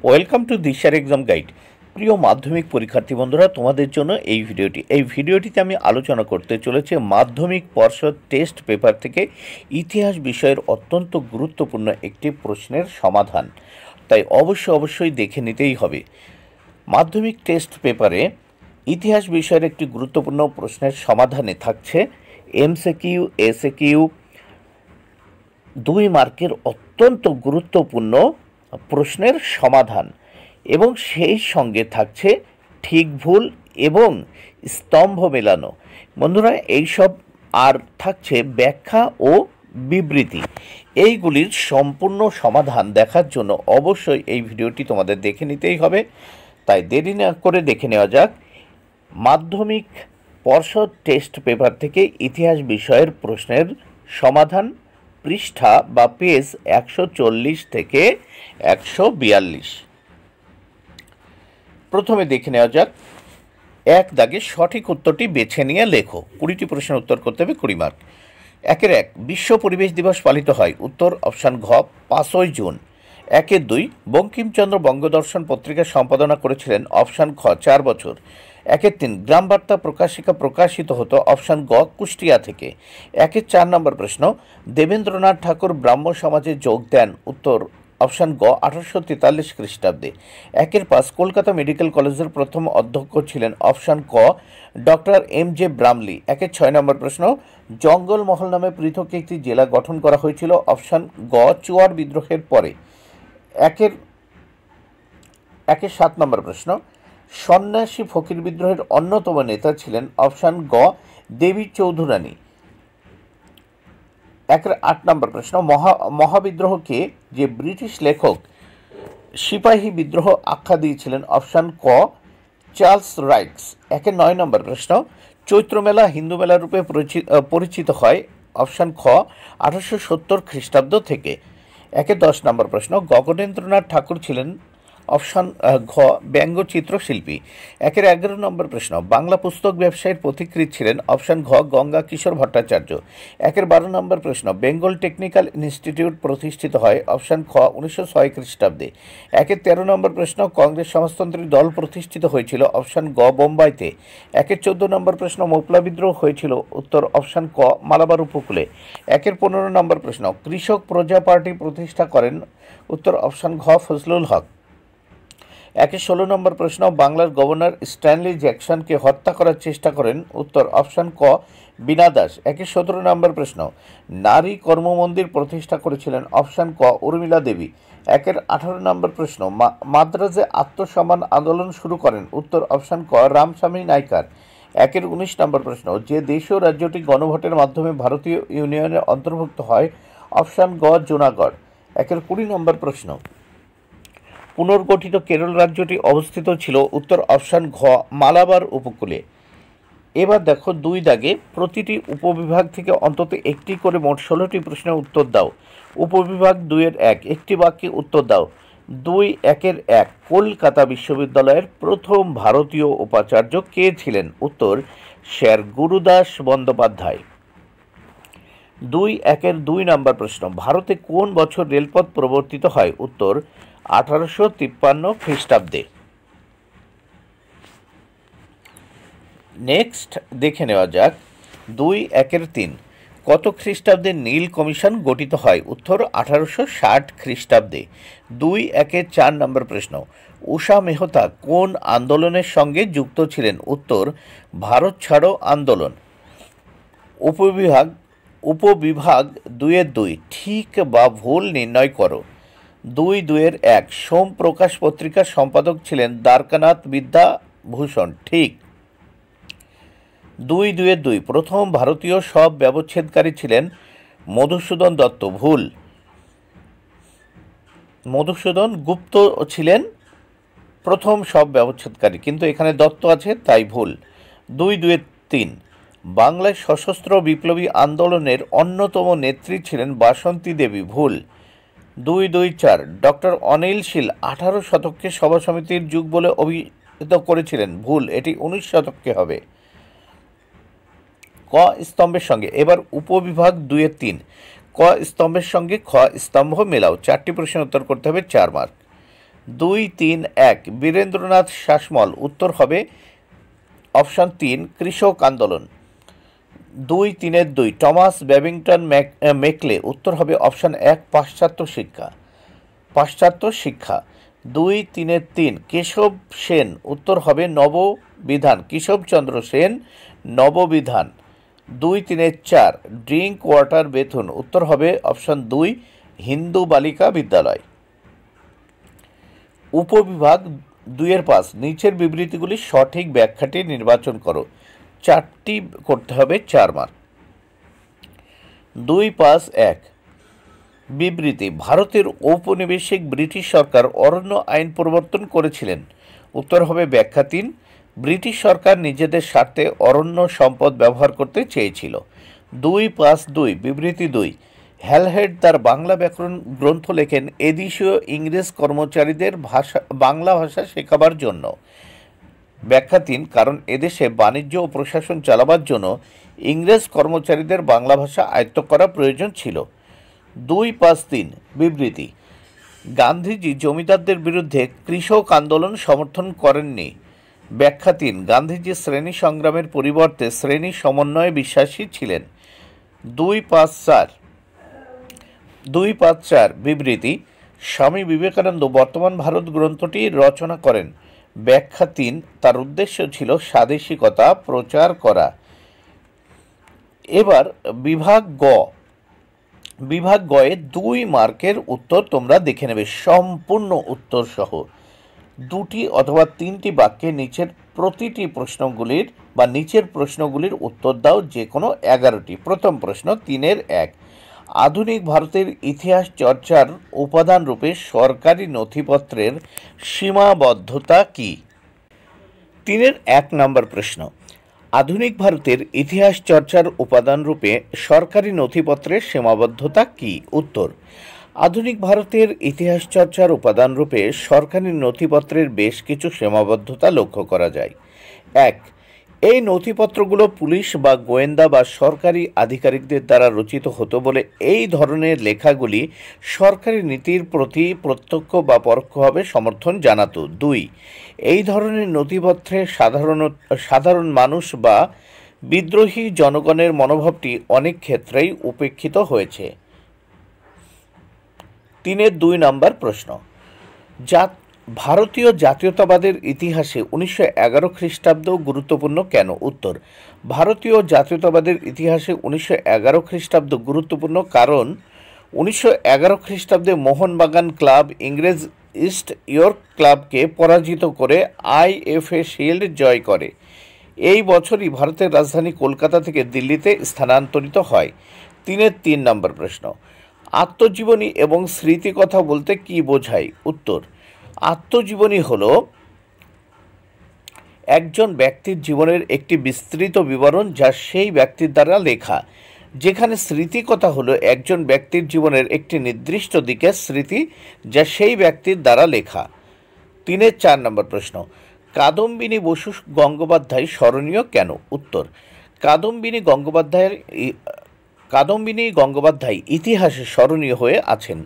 Welcome to দিশার exam guide. প্রিয় মাধ্যমিক পরীক্ষার্থী বন্ধুরা, তোমাদের জন্য এই ভিডিওটিতে আমি আলোচনা করতে চলেছি মাধ্যমিক পর্ষদ টেস্ট পেপার থেকে ইতিহাস বিষয়ের অত্যন্ত গুরুত্বপূর্ণ একটি প্রশ্নের সমাধান। তাই অবশ্যই দেখে নিতেই হবে। মাধ্যমিক টেস্ট পেপারে ইতিহাস বিষয়ের একটি গুরুত্বপূর্ণ প্রশ্নের সমাধানে থাকছে এমসিকিউ, এসএকিউ, 2 মার্কের অত্যন্ত গুরুত্বপূর্ণ প্রশ্নের সমাধান এবং সেই সঙ্গে থাকছে ঠিক ভুল এবং স্তম্ভ মেলানো। বন্ধুরা, এইসব আর থাকছে ব্যাখ্যা ও বিবৃতি। এইগুলির সম্পূর্ণ সমাধান দেখার জন্য অবশ্যই এই ভিডিওটি তোমাদের দেখে নিতেই হবে। তাই দেরি না করে দেখে নেওয়া যাক মাধ্যমিক পর্ষদ টেস্ট পেপার থেকে ইতিহাস বিষয়ের প্রশ্নের সমাধান, পৃষ্ঠা বা পেজ 140 থেকে 142। প্রথমে দেখে নেওয়া যাক, 1 দাগে সঠিক উত্তরটি বেছে নিয়ে লেখো। 20টি প্রশ্নের উত্তর করতে হবে, 20 মার্ক। 1 বিশ্ব পরিবেশ দিবস পালিত হয়। উত্তর অপশান ঘ 5ই জুন। 2 বঙ্কিমচন্দ্র বঙ্গদর্শন পত্রিকা সম্পাদনা করেছিলেন। অপশান খ 4 বছর। 3 গ্রাম বার্তা প্রকাশিকা প্রকাশিত হতো। অপশান গ কুষ্টিয়া থেকে। 4 নম্বর প্রশ্ন, দেবেন্দ্রনাথ ঠাকুর ব্রাহ্ম সমাজে যোগ দেন। উত্তর অপশান গ 1843 খ্রিস্টাব্দে। 5 কলকাতা মেডিকেল কলেজের প্রথম অধ্যক্ষ ছিলেন। অপশান ক ডক্টর এম.জে. ব্রামলি। 6 নম্বর প্রশ্ন, জঙ্গলমহল নামে পৃথক একটি জেলা গঠন করা হয়েছিল। অপশান গ চুয়ার বিদ্রোহের পরে। 7 নম্বর প্রশ্ন, সন্ন্যাসী ফকির বিদ্রোহের অন্যতম নেতা ছিলেন। অপশান গ দেবী চৌধুরানী। 8 নম্বর প্রশ্ন, মহাবিদ্রোহকে যে ব্রিটিশ লেখক সিপাহী বিদ্রোহ আখ্যা দিয়েছিলেন। অপশান ক চার্লস রাইটস। 9 নম্বর প্রশ্ন, চৈত্র মেলা হিন্দু মেলা রূপে পরিচিত হয়। অপশান খ 1870 খ্রিস্টাব্দ থেকে। 10 নম্বর প্রশ্ন, গগনেন্দ্রনাথ ঠাকুর ছিলেন। অপশান ঘ ব্যঙ্গচিত্র শিল্পী। 11 নম্বর প্রশ্ন, বাংলা পুস্তক ব্যবসায়ীর পথিকৃৎ ছিলেন। অপশান ঘ গঙ্গা কিশোর ভট্টাচার্য। 12 নম্বর প্রশ্ন, বেঙ্গল টেকনিক্যাল ইনস্টিটিউট প্রতিষ্ঠিত হয়। অপশান খ 1906 খ্রিস্টাব্দে। 13 নম্বর প্রশ্ন, কংগ্রেস সমাজতন্ত্রী দল প্রতিষ্ঠিত হয়েছিল। অপশান গ বোম্বাইতে। 14 নম্বর প্রশ্ন, মোপলা বিদ্রোহ হয়েছিল। উত্তর অপশান ক মালাবার উপকূলে। 15 নম্বর প্রশ্ন, কৃষক প্রজা পার্টি প্রতিষ্ঠা করেন। উত্তর অপশান ঘ ফজলুল হক। 16 নম্বর প্রশ্ন, বাংলার গভর্নর স্ট্যানলি জ্যাকসনকে হত্যা করার চেষ্টা করেন। উত্তর অপশান ক বীণা দাস। 17 নম্বর প্রশ্ন, নারী কর্মমন্দির প্রতিষ্ঠা করেছিলেন। অপশান ক উর্মিলা দেবী। 18 নম্বর প্রশ্ন, মাদ্রাজে আত্মসম্মান আন্দোলন শুরু করেন। উত্তর অপশান ক রামস্বামী নাইকার। 19 নম্বর প্রশ্ন, যে দেশীয় রাজ্যটি গণভোটের মাধ্যমে ভারতীয় ইউনিয়নে অন্তর্ভুক্ত হয়। অপশান গ জুনাগড়। 20 নম্বর প্রশ্ন, পুনর্গঠিত কেরল রাজ্যটি অবস্থিত ছিল। উত্তর অপশান ঘ মালাবার উপকূলে। এবার দেখো 2 দাগে প্রতিটি উপবিভাগ থেকে অন্তত একটি করে মোট 16টি প্রশ্নের উত্তর দাও। উপবিভাগ 2-এর 1 একটি বাক্যে উত্তর দাও। 2-1-1 কলকাতা বিশ্ববিদ্যালয়ের প্রথম ভারতীয় উপাচার্য কে ছিলেন। উত্তর স্যার গুরুদাস বন্দ্যোপাধ্যায়। 2-1-2 নম্বর প্রশ্ন, ভারতে কোন বছর রেলপথ প্রবর্তিত হয়। উত্তর 1853 খ্রিস্টাব্দে। নেক্সট দেখে নেওয়া যাক 2-1-3 কত খ্রিস্টাব্দে নীল কমিশন গঠিত হয়। উত্তর 1860 খ্রিস্টাব্দে। 2-1-4 নম্বর প্রশ্ন, উষা মেহতা কোন আন্দোলনের সঙ্গে যুক্ত ছিলেন। উত্তর ভারত ছাড়ো আন্দোলন। উপবিভাগ 2-2 ঠিক বা ভুল নির্ণয় করো। 2-2-1 সোম প্রকাশ পত্রিকার সম্পাদক ছিলেন দ্বারকানাথ বিদ্যাভূষণ। ঠিক। 2-2-2 প্রথম ভারতীয় সব ব্যবচ্ছেদকারী ছিলেন মধুসূদন দত্ত। ভুল। মধুসূদন গুপ্ত ছিলেন প্রথম সব ব্যবচ্ছেদকারী, কিন্তু এখানে দত্ত আছে তাই ভুল। 2-2-3 বাংলায় সশস্ত্র বিপ্লবী আন্দোলনের অন্যতম নেত্রী ছিলেন বাসন্তী দেবী। ভুল। 2-2-4 ডক্টর অনিল শীল 18 শতককে সভা সমিতির যুগ বলে অভিহিত করেছিলেন। ভুল, এটি 19 শতককে হবে। ক স্তম্ভের সঙ্গে। এবার উপবিভাগ 2-3 ক স্তম্ভের সঙ্গে খ স্তম্ভ মেলাও। 4টি প্রশ্নের উত্তর করতে হবে, 4 মার্ক। 2-3-1 বীরেন্দ্রনাথ শাসমল, উত্তর হবে অপশান 3 কৃষক আন্দোলন। 2-3-2 টমাস ব্যাবিংটন মেকলে, উত্তর হবে অপশান 1 পাশ্চাত্য শিক্ষা। 2-3-3 কেশব সেন, উত্তর হবে Nababidhan, Keshabchandra Sen Nababidhan. 2-3-4 drink water Bethune, উত্তর হবে অপশান 2 হিন্দু বালিকা বিদ্যালয়। উপবিভাগ 2-5 নিচের বিবৃতিগুলির সঠিক ব্যাখ্যাটি নির্বাচন করো। 4টি করতে হবে, 4 মার্ক। 2-5-1 বিবৃতি, ভারতের ঔপনিবেশিক ব্রিটিশ সরকার অরণ্য আইন প্রবর্তন করেছিলেন, উত্তর হবে ব্যাখ্যা 3 ব্রিটিশ সরকার নিজেদের স্বার্থে অরণ্য সম্পদ ব্যবহার করতে চেয়েছিল। 2-5-2 বিবৃতি 2 হ্যালহেড তার বাংলা ব্যাকরণ গ্রন্থ লেখেন এদেশীয় ইংরেজ কর্মচারীদের বাংলা ভাষা শেখাবার জন্য, ব্যাখ্যা 3 কারণ এদেশে বাণিজ্য ও প্রশাসন চালাবার জন্য ইংরেজ কর্মচারীদের বাংলা ভাষা আয়ত্ত করা প্রয়োজন ছিল। 2-5-3 বিবৃতি, গান্ধীজি জমিদারদের বিরুদ্ধে কৃষক আন্দোলন সমর্থন করেননি, ব্যাখ্যা 3 গান্ধীজি শ্রেণী সংগ্রামের পরিবর্তে শ্রেণী সমন্বয়ে বিশ্বাসী ছিলেন। 2-5-4 বিবৃতি, স্বামী বিবেকানন্দ বর্তমান ভারত গ্রন্থটি রচনা করেন, ব্যাখ্যা 3 তার উদ্দেশ্য ছিল স্বাদেশিকতা প্রচার করা। এবার বিভাগ গয়ে 2 মার্কের উত্তর তোমরা দেখে নেবে সম্পূর্ণ উত্তর সহ। 2টি অথবা 3টি বাক্যে নিচের প্রশ্নগুলির উত্তর দাও, যে কোনো 11টি। প্রথম প্রশ্ন 3-1 আধুনিক ভারতের ইতিহাস চর্চার উপাদান রূপে সরকারি নথিপত্রের সীমাবদ্ধতা কি? 3-1 নম্বর প্রশ্ন, আধুনিক ভারতের ইতিহাস চর্চার উপাদান রূপে সরকারি নথিপত্রের সীমাবদ্ধতা কি? উত্তর, আধুনিক ভারতের ইতিহাস চর্চার উপাদান রূপে সরকারি নথিপত্রের বেশ কিছু সীমাবদ্ধতা লক্ষ্য করা যায়। 1 এই নথিপত্রগুলো পুলিশ বা গোয়েন্দা বা সরকারি আধিকারিকদের দ্বারা রচিত হতো বলে এই ধরনের লেখাগুলি সরকারি নীতির প্রতি প্রত্যক্ষ বা পরোক্ষভাবে সমর্থন জানাতো। 2 এই ধরনের নথিপত্রে সাধারণ মানুষ বা বিদ্রোহী জনগণের মনোভাবটি অনেক ক্ষেত্রেই উপেক্ষিত হয়েছে। 3-2 নম্বর প্রশ্ন, ভারতীয় জাতীয়তাবাদের ইতিহাসে 1911 খ্রিস্টাব্দ গুরুত্বপূর্ণ কেন? উত্তর, ভারতীয় জাতীয়তাবাদের ইতিহাসে 1911 খ্রিস্টাব্দ গুরুত্বপূর্ণ কারণ 1911 খ্রিস্টাব্দে মোহনবাগান ক্লাব ইংরেজ ইস্ট ইয়র্ক ক্লাবকে পরাজিত করে IFA শিল্ড জয় করে। এই বছরই ভারতের রাজধানী কলকাতা থেকে দিল্লিতে স্থানান্তরিত হয়। 3-3 নম্বর প্রশ্ন, আত্মজীবনী এবং স্মৃতিকথা বলতে কি বোঝায়? উত্তর, আত্মজীবনী হল একজন ব্যক্তির জীবনের একটি বিস্তৃত বিবরণ যা সেই ব্যক্তির দ্বারা লেখা, যেখানে স্মৃতিকথা হলো একজন ব্যক্তির জীবনের একটি নির্দিষ্ট দিকের স্মৃতি যা সেই ব্যক্তির দ্বারা লেখা। 3-4 নম্বর প্রশ্ন, কাদম্বিনী বসু গঙ্গোপাধ্যায় স্মরণীয় কেন? উত্তর, কাদম্বিনী গঙ্গোপাধ্যায় ইতিহাসে স্মরণীয় হয়ে আছেন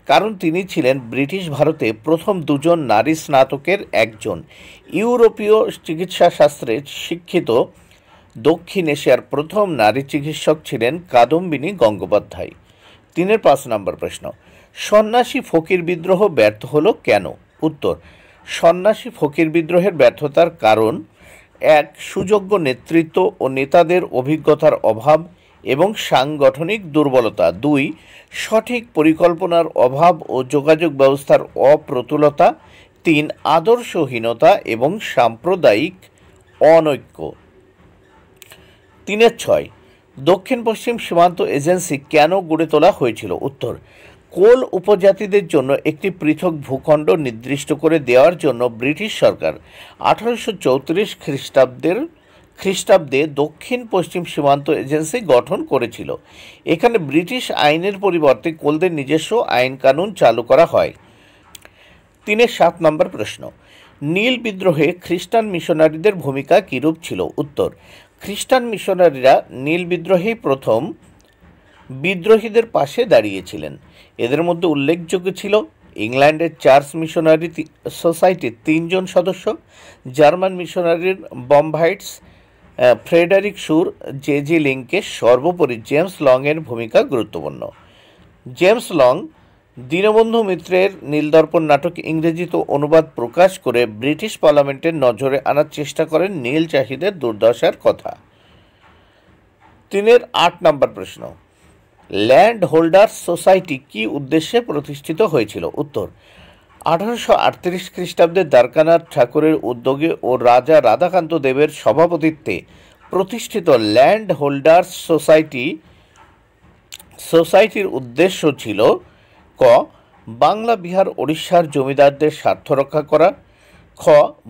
কারণ তিনি ছিলেন ব্রিটিশ ভারতে প্রথম 2 জন নারী স্নাতকের একজন, ইউরোপীয় চিকিৎসাশাস্ত্রে শিক্ষিত দক্ষিণ এশিয়ার প্রথম নারী চিকিৎসক ছিলেন কাদম্বিনী গঙ্গোপাধ্যায়। 3-5 নম্বর প্রশ্ন, সন্ন্যাসী ফকির বিদ্রোহ ব্যর্থ হলো কেন? উত্তর, সন্ন্যাসী ফকির বিদ্রোহের ব্যর্থতার কারণ 1 সুযোগ্য নেতৃত্ব ও নেতাদের অভিজ্ঞতার অভাব এবং সাংগঠনিক দুর্বলতা। 2 সঠিক পরিকল্পনার অভাব ও যোগাযোগ ব্যবস্থার অপ্রতুলতা। 3 আদর্শহীনতা এবং সাম্প্রদায়িক অনৈক্য। 3-6 দক্ষিণ পশ্চিম সীমান্ত এজেন্সি কেন গড়ে তোলা হয়েছিল? উত্তর, কোল উপজাতিদের জন্য একটি পৃথক ভূখণ্ড নির্দিষ্ট করে দেওয়ার জন্য ব্রিটিশ সরকার 1834 খ্রিস্টাব্দে দক্ষিণ পশ্চিম সীমান্ত এজেন্সি গঠন করেছিল। এখানে ব্রিটিশ আইনের পরিবর্তে কোলদের নিজস্ব আইন কানুন চালু করা হয়। 3-7 নম্বর প্রশ্ন, নীল বিদ্রোহে খ্রিস্টান মিশনারিদের ভূমিকা কীরূপ ছিল? উত্তর, খ্রিস্টান মিশনারিরা নীল বিদ্রোহেই প্রথম বিদ্রোহীদের পাশে দাঁড়িয়েছিলেন। এদের মধ্যে উল্লেখযোগ্য ছিল ইংল্যান্ডের চার্চ মিশনারি সোসাইটির 3 জন সদস্য, জার্মান মিশনারির বমভাইটস, ফ্রেডারিক সুর, জেজি লিঙ্কে, সর্বোপরি জেমস লংয়ের ভূমিকা গুরুত্বপূর্ণ। জেমস লং দীনবন্ধু মিত্রের নীলদর্পণ নাটক ইংরেজিতে অনুবাদ প্রকাশ করে ব্রিটিশ পার্লামেন্টের নজরে আনার চেষ্টা করেন নীল চাষীদের দুর্দশার কথা। 8 নম্বর প্রশ্ন, ল্যান্ড হোল্ডার্স সোসাইটি কি উদ্দেশ্যে প্রতিষ্ঠিত হয়েছিল? উত্তর, 1838 খ্রিস্টাব্দে দ্বারকানাথ ঠাকুরের উদ্যোগে ও রাজা রাধাকান্ত দেবের সভাপতিত্বে প্রতিষ্ঠিত ল্যান্ড হোল্ডার্স সোসাইটির উদ্দেশ্য ছিল ক. বাংলা, বিহার, ওড়িশার জমিদারদের স্বার্থ রক্ষা করা, খ.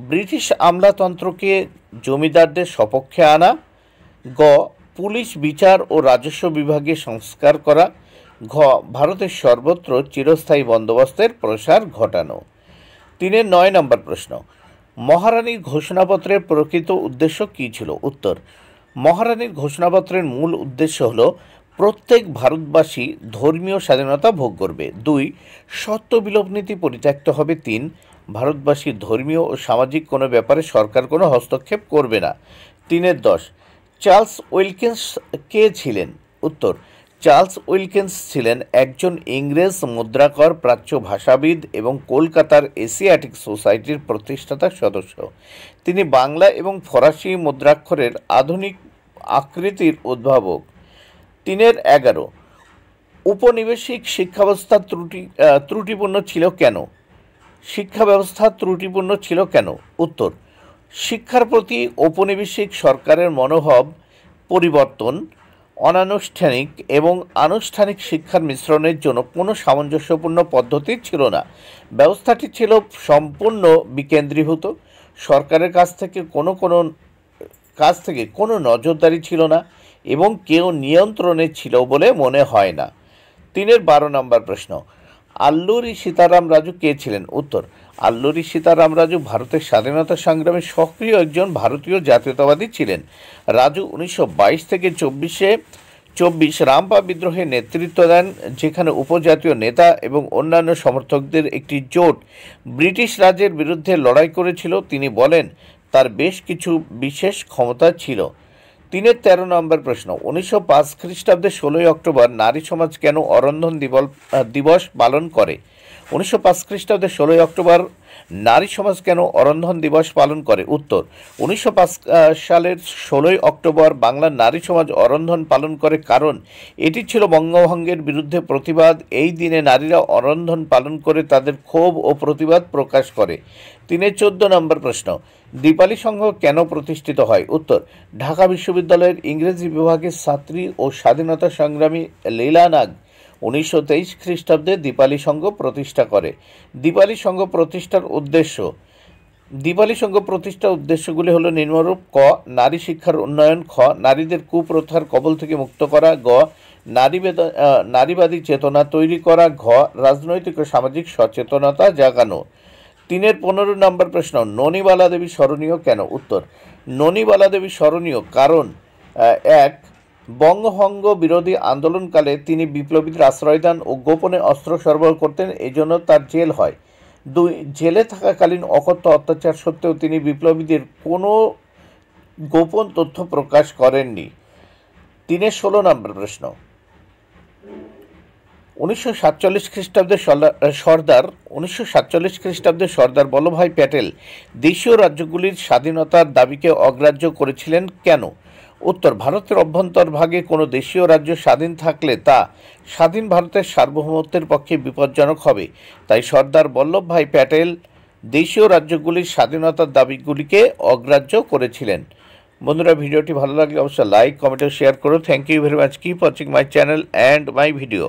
ব্রিটিশ আমলাতন্ত্রকে জমিদারদের সপক্ষে আনা, গ. পুলিশ, বিচার ও রাজস্ব বিভাগে সংস্কার করা, ঘ. ভারতের সর্বত্র চিরস্থায়ী বন্দোবস্তের প্রসার ঘটানো। 9 নম্বর প্রশ্ন, মহারানীর ঘোষণাপত্রের প্রকৃত উদ্দেশ্য কী ছিল? উত্তর, মহারানীর ঘোষণাপত্রের মূল উদ্দেশ্য হল প্রত্যেক ভারতবাসী ধর্মীয় স্বাধীনতা ভোগ করবে। 2. সত্য বিলোপ নীতি পরিত্যক্ত হবে। 3. ভারতবাসীর ধর্মীয় ও সামাজিক কোনো ব্যাপারে সরকার কোনো হস্তক্ষেপ করবে না। 3-10 চার্লস উইলকিন্স কে ছিলেন? উত্তর, চার্লস উইলকিন্স ছিলেন একজন ইংরেজ মুদ্রাকর, প্রাচ্য ভাষাবিদ এবং কলকাতার এশিয়াটিক সোসাইটির প্রতিষ্ঠাতা সদস্য। তিনি বাংলা এবং ফরাসি মুদ্রাক্ষরের আধুনিক আকৃতির উদ্ভাবক। 3-11 উপনিবেশিক শিক্ষাব্যবস্থা ত্রুটিপূর্ণ ছিল কেন? শিক্ষা ব্যবস্থা ত্রুটিপূর্ণ ছিল কেন? উত্তর, শিক্ষার প্রতি ঔপনিবেশিক সরকারের মনোভাব পরিবর্তন, অনানুষ্ঠানিক এবং আনুষ্ঠানিক শিক্ষার মিশ্রণের জন্য কোনো সামঞ্জস্যপূর্ণ পদ্ধতি ছিল না। ব্যবস্থাটি ছিল সম্পূর্ণ বিকেন্দ্রীভূত। সরকারের কাছ থেকে কোনো নজরদারি ছিল না এবং কেউ নিয়ন্ত্রণে ছিল বলে মনে হয় না। 12 নম্বর প্রশ্ন, আল্লুরি সীতারাম রাজু কে ছিলেন? উত্তর, আল্লুরি সীতারাম রাজু ভারতের স্বাধীনতা সংগ্রামে সক্রিয় একজন ভারতীয় জাতীয়তাবাদী ছিলেন। রাজু 1922 থেকে 24 রামপা বিদ্রোহে নেতৃত্ব দেন, যেখানে উপজাতীয় নেতা এবং অন্যান্য সমর্থকদের একটি জোট ব্রিটিশ রাজের বিরুদ্ধে লড়াই করেছিল। তিনি বলেন তার বেশ কিছু বিশেষ ক্ষমতা ছিল। 13 নম্বর প্রশ্ন, 1905 খ্রিস্টাব্দে 16 অক্টোবর নারী সমাজ কেন অরন্ধন দিবস পালন করে? 1905 খ্রিস্টাব্দে 16 অক্টোবর নারী সমাজ কেন অরন্ধন দিবস পালন করে? উত্তর, 1905 সালের 16 অক্টোবর বাংলার নারী সমাজ অরন্ধন পালন করে কারণ এটি ছিল বঙ্গভঙ্গের বিরুদ্ধে প্রতিবাদ। এই দিনে নারীরা অরন্ধন পালন করে তাদের ক্ষোভ ও প্রতিবাদ প্রকাশ করে। 14 নম্বর প্রশ্ন, দীপালি সংঘ কেন প্রতিষ্ঠিত হয়? উত্তর, ঢাকা বিশ্ববিদ্যালয়ের ইংরেজি বিভাগের ছাত্রী ও স্বাধীনতা সংগ্রামী লীলা নাগ 1923 খ্রিস্টাব্দে দীপালি সংঘ প্রতিষ্ঠা করে। দীপালি সংঘ প্রতিষ্ঠার উদ্দেশ্যগুলি হল নিম্নরূপ: ক. নারী শিক্ষার উন্নয়ন, খ. নারীদের কুপ্রথার কবল থেকে মুক্ত করা, গ. নারীবাদী চেতনা তৈরি করা, ঘ. রাজনৈতিক ও সামাজিক সচেতনতা জাগানো। 15 নম্বর প্রশ্ন, ননীবালা দেবী স্মরণীয় কেন? উত্তর, ননীবালা দেবী স্মরণীয় কারণ 1. বঙ্গভঙ্গ বিরোধী আন্দোলনকালে তিনি বিপ্লবীদের আশ্রয় দেন ও গোপনে অস্ত্র সরবরাহ করতেন, এই জন্য তার জেল হয়। 2. জেলে থাকাকালীন অকথ্য অত্যাচার সত্ত্বেও তিনি বিপ্লবীদের কোনো গোপন তথ্য প্রকাশ করেননি। 16 নম্বর প্রশ্ন, 1947 খ্রিস্টাব্দে সর্দার বল্লভভাই প্যাটেল দেশীয় রাজ্যগুলির স্বাধীনতার দাবিকে অগ্রাহ্য করেছিলেন কেন? উত্তর, ভারতের অভ্যন্তরভাগে কোনো দেশীয় রাজ্য স্বাধীন থাকলে তা স্বাধীন ভারতের সার্বভৌমত্বের পক্ষে বিপজ্জনক হবে। তাই সর্দার বল্লভভাই প্যাটেল দেশীয় রাজ্যগুলির স্বাধীনতার দাবিগুলিকে অগ্রাহ্য করেছিলেন। বন্ধুরা, ভিডিওটি ভালো লাগলে অবশ্যই লাইক, কমেন্ট ও শেয়ার করো। Thank you very much. Keep watching my channel and my video.